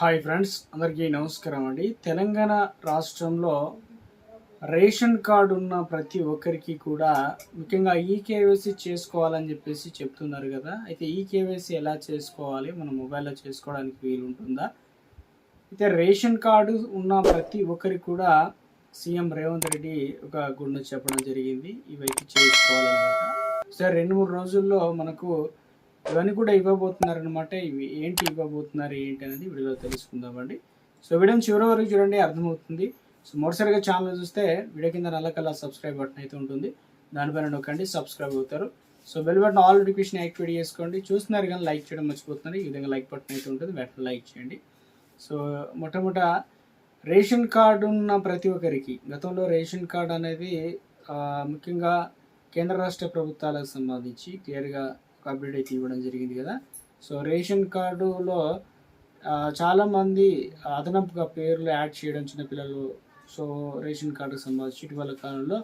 Hi friends, అందరికీ నమస్కారం అండి. తెలంగాణ రాష్ట్రంలో రేషన్ కార్డు ఉన్న ప్రతి ఒక్కరికి కూడా ముఖ్యంగా ఈకేవైసీ చేసుకోవాలని చెప్పేసి చెప్తున్నారు కదా. అయితే ఈకేవైసీ ఎలా చేసుకోవాలి, మన మొబైల్లో చేసుకోవడానికి వీలు ఉంటుందా? అయితే రేషన్ కార్డు ఉన్న ప్రతి ఒక్కరికి కూడా సీఎం రేవంత్ రెడ్డి ఒక గుడ్ న్యూస్ చెప్పడం జరిగింది. ఇవైతే చేసుకోవాలన్నమాట. సరే, 2-3 రోజుల్లో మనకు ఇవన్నీ కూడా ఇవ్వబోతున్నారనమాట. ఇవి ఏంటి ఇవ్వబోతున్నారు ఏంటి అనేది వీడియోలో తెలుసుకుందామండి. సో వీడియోని చివరి వరకు చూడండి, అర్థమవుతుంది. సో మొదటిసారిగా ఛానల్ చూస్తే వీడియో కింద నల్లకల్లా సబ్స్క్రైబ్ బటన్ అయితే ఉంటుంది, దానిపైన నొక్కండి, సబ్స్క్రైబ్ అవుతారు. So bell button all notification activate చేసుకోండి. చూస్తున్నారు కానీ లైక్ చేయడం మర్చిపోతున్నారు. ఈ విధంగా లైక్ బటన్ అయితే ఉంటుంది, వెంటనే లైక్ చేయండి. సో మొట్టమొదట రేషన్ కార్డు ఉన్న ప్రతి ఒక్కరికి, గతంలో రేషన్ కార్డు అనేది ముఖ్యంగా కేంద్ర రాష్ట్ర ప్రభుత్వాలకు సంబంధించి క్లియర్గా ఒక అప్డేట్ అయితే ఇవ్వడం జరిగింది కదా. సో రేషన్ కార్డులో చాలామంది అదనపుగా పేర్లు యాడ్ చేయడం చిన్నపిల్లలు. సో రేషన్ కార్డుకు సంబంధించి ఇటీవల కాలంలో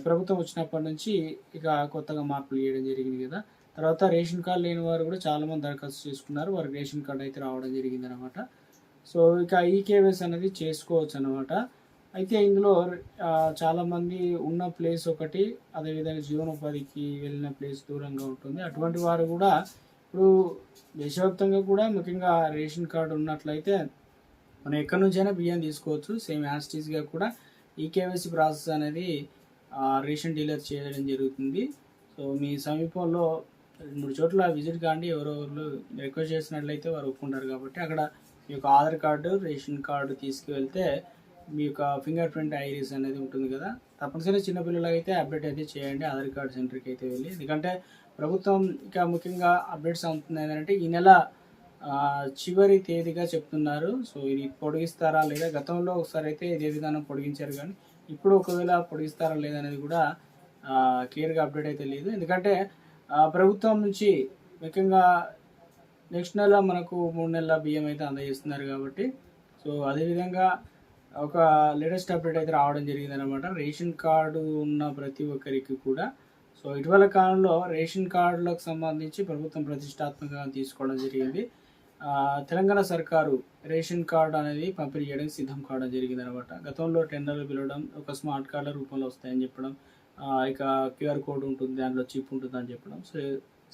ప్రభుత్వం వచ్చినప్పటి నుంచి ఇక కొత్తగా మార్పులు చేయడం జరిగింది కదా. తర్వాత రేషన్ కార్డు లేని వారు కూడా చాలామంది దరఖాస్తు చేసుకున్నారు, వారికి రేషన్ కార్డు అయితే రావడం జరిగింది అనమాట. సో ఇక ఈకేవైసీ అనేది చేసుకోవచ్చు అనమాట. అయితే ఇందులో చాలామంది ఉన్న ప్లేస్ ఒకటి, అదేవిధంగా జీవనోపాధికి వెళ్ళిన ప్లేస్ దూరంగా ఉంటుంది. అటువంటి వారు కూడా ఇప్పుడు దేశవ్యాప్తంగా కూడా ముఖ్యంగా రేషన్ కార్డు ఉన్నట్లయితే మనం ఎక్కడి నుంచైనా బియ్యం తీసుకోవచ్చు. సేమ్ యాస్టీస్గా కూడా ఈకేవైసీ ప్రాసెస్ అనేది రేషన్ డీలర్ చేయడం జరుగుతుంది. సో మీ సమీపంలో 2-3 చోట్ల విజిట్ కాండి, ఎవరెవరు రిక్వెస్ట్ చేసినట్లయితే వారు ఒప్పుకుంటారు. కాబట్టి అక్కడ మీ యొక్క ఆధార్ కార్డు, రేషన్ కార్డు తీసుకువెళ్తే మీ యొక్క ఫింగర్ ప్రింట్ ఐరిస్ అనేది ఉంటుంది కదా. తప్పనిసరిగా చిన్నపిల్లలకి అయితే అప్డేట్ అయితే చేయండి, ఆధార్ కార్డు సెంటర్కి అయితే వెళ్ళి. ఎందుకంటే ప్రభుత్వం ఇక ముఖ్యంగా అప్డేట్స్ అవుతుంది ఏంటంటే ఈ నెల చివరి తేదీగా చెప్తున్నారు. సో ఇది పొడిగిస్తారా లేదా, గతంలో ఒకసారి అయితే ఇదే విధానం పొడిగించారు, కానీ ఇప్పుడు ఒకవేళ పొడిగిస్తారా లేదా అనేది కూడా క్లియర్గా అప్డేట్ అయితే లేదు. ఎందుకంటే ప్రభుత్వం నుంచి ముఖ్యంగా నెక్స్ట్ నెల మనకు 3 నెలల బియ్యం అయితే అందజేస్తున్నారు కాబట్టి, సో అదేవిధంగా ఒక లేటెస్ట్ అప్డేట్ అయితే రావడం జరిగింది అనమాట రేషన్ కార్డు ఉన్న ప్రతి ఒక్కరికి కూడా. సో ఇటీవల కాలంలో రేషన్ కార్డులకు సంబంధించి ప్రభుత్వం ప్రతిష్టాత్మకంగా తీసుకోవడం జరిగింది. తెలంగాణ సర్కారు రేషన్ కార్డు అనేది పంపిణీ చేయడానికి సిద్ధం కావడం జరిగింది అనమాట. గతంలో టెండర్లు పిలవడం, ఒక స్మార్ట్ కార్డుల రూపంలో వస్తాయని చెప్పడం, ఇక క్యూఆర్ కోడ్ ఉంటుంది, దాంట్లో చిప్ ఉంటుంది అని చెప్పడం. సో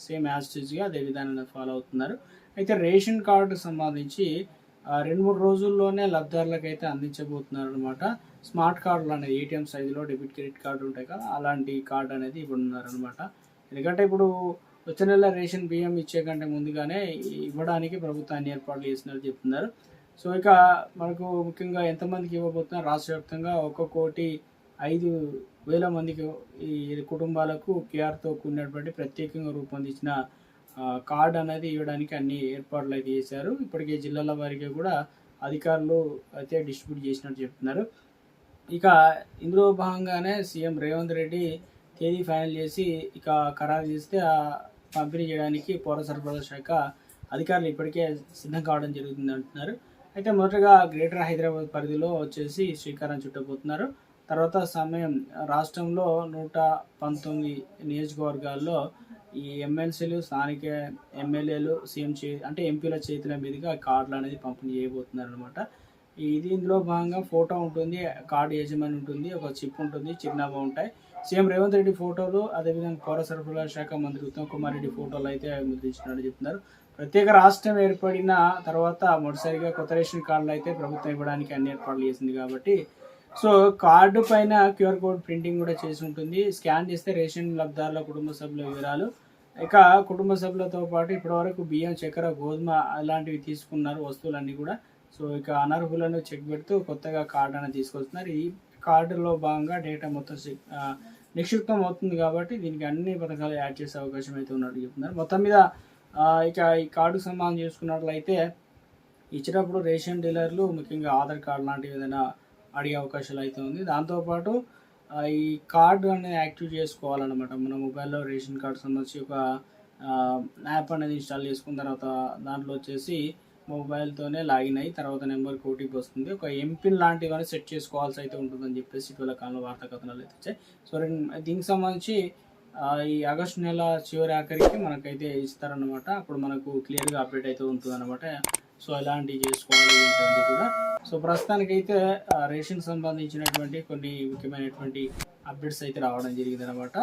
సేమ్ యాస్టీజ్గా అదే విధానాన్ని ఫాలో అవుతున్నారు. అయితే రేషన్ కార్డు సంబంధించి 2-3 రోజుల్లోనే లబ్ధిదారులకు అయితే అందించబోతున్నారు అనమాట. స్మార్ట్ కార్డులు అనేది ఏటీఎం సైజులో డెబిట్ క్రెడిట్ కార్డు ఉంటాయి కదా, అలాంటి కార్డు అనేది ఇవ్వనున్నారు అనమాట. ఎందుకంటే ఇప్పుడు వచ్చే నెల రేషన్ బియ్యం ఇచ్చే కంటే ముందుగానే ఇవ్వడానికి ప్రభుత్వాన్ని ఏర్పాట్లు చేసినట్టు చెప్తున్నారు. సో ఇక మనకు ముఖ్యంగా ఎంతమందికి ఇవ్వబోతున్నారు, రాష్ట్ర వ్యాప్తంగా 1,05,000 మందికి ఈ కుటుంబాలకు క్యూఆర్తో కూడినటువంటి ప్రత్యేకంగా రూపొందించిన కార్డు అనేది ఇవ్వడానికి అన్ని ఏర్పాట్లు అయితే చేశారు. ఇప్పటికే జిల్లాల వారికి కూడా అధికారులు అయితే డిస్ట్రిబ్యూట్ చేసినట్టు చెప్తున్నారు. ఇక ఇందులో భాగంగానే సీఎం రేవంత్ రెడ్డి తేదీ ఫైనల్ చేసి ఇక ఖరారు చేస్తే పంపిణీ చేయడానికి పౌర సరఫరాల శాఖ అధికారులు ఇప్పటికే సిద్ధం కావడం జరుగుతుంది అంటున్నారు. అయితే మొదటగా గ్రేటర్ హైదరాబాద్ పరిధిలో వచ్చేసి శ్రీకారం చుట్టబోతున్నారు. తర్వాత సమయం రాష్ట్రంలో 119 నియోజకవర్గాల్లో ఈ ఎమ్మెల్సీలు, స్థానిక ఎమ్మెల్యేలు, సీఎం అంటే ఎంపీల చేతుల మీదుగా కార్డులు అనేది పంపిణీ చేయబోతున్నారు అనమాట. ఇందులో భాగంగా ఫోటో ఉంటుంది, కార్డు యజమాని ఉంటుంది, ఒక చిప్ ఉంటుంది, చిరునామా ఉంటాయి. సీఎం రేవంత్ రెడ్డి ఫోటోలు, అదేవిధంగా పౌర సరఫరాల శాఖ మంత్రి ఉత్తమ్ కుమార్ రెడ్డి ఫోటోలు అయితే ముద్రించినట్టు చెప్తున్నారు. ప్రత్యేక రాష్ట్రం ఏర్పడిన తర్వాత మొదటిసారిగా కొత్త రేషన్ కార్డులు అయితే ప్రభుత్వం ఇవ్వడానికి అన్ని ఏర్పాట్లు చేసింది కాబట్టి, సో కార్డు పైన క్యూఆర్ కోడ్ ప్రింటింగ్ కూడా చేసి ఉంటుంది. స్కాన్ చేస్తే రేషన్ లబ్ధిదారుల కుటుంబ సభ్యుల వివరాలు, ఇక కుటుంబ సభ్యులతో పాటు ఇప్పటివరకు బియ్యం, చక్కెర, గోధుమ అలాంటివి తీసుకున్నారు వస్తువులన్నీ కూడా. సో ఇక అనర్హులను చెక్ పెడుతూ కొత్తగా కార్డు అనేది తీసుకొస్తున్నారు. ఈ కార్డులో భాగంగా డేటా మొత్తం నిక్షిప్తం అవుతుంది కాబట్టి దీనికి అన్ని పథకాలు యాడ్ చేసే అవకాశం అయితే ఉన్నట్టు చెప్తున్నారు. మొత్తం మీద ఇక ఈ కార్డుకు సంబంధం చేసుకున్నట్లయితే ఇచ్చేటప్పుడు రేషన్ డీలర్లు ముఖ్యంగా ఆధార్ కార్డు లాంటివి ఏదైనా అడిగే అవకాశాలు అయితే ఉంది. దాంతోపాటు ఈ కార్డు అనేది యాక్టివ్ చేసుకోవాలన్నమాట. మన మొబైల్లో రేషన్ కార్డు సంబంధించి ఒక యాప్ అనేది ఇన్స్టాల్ చేసుకున్న తర్వాత దాంట్లో వచ్చేసి మొబైల్తోనే లాగిన్ అయ్యి తర్వాత నెంబర్కి ఓటీపీ వస్తుంది. ఒక ఎంపిన్ లాంటివన్నీ సెట్ చేసుకోవాల్సి అయితే ఉంటుందని చెప్పేసి ఇటీవల కాలంలో వార్తా కథనాలు అయితే వచ్చాయి. సో దీనికి సంబంధించి ఈ ఆగస్టు నెల చివరి ఆఖరికి మనకైతే ఇస్తారన్నమాట. అప్పుడు మనకు క్లియర్గా అప్డేట్ అయితే ఉంటుంది అనమాట. సో ఎలాంటివి చేసుకోవాలి ఏంటంటే కూడా సో ప్రస్తుతానికైతే రేషన్ సంబంధించినటువంటి కొన్ని ముఖ్యమైనటువంటి అప్డేట్స్ అయితే రావడం జరిగింది అనమాట.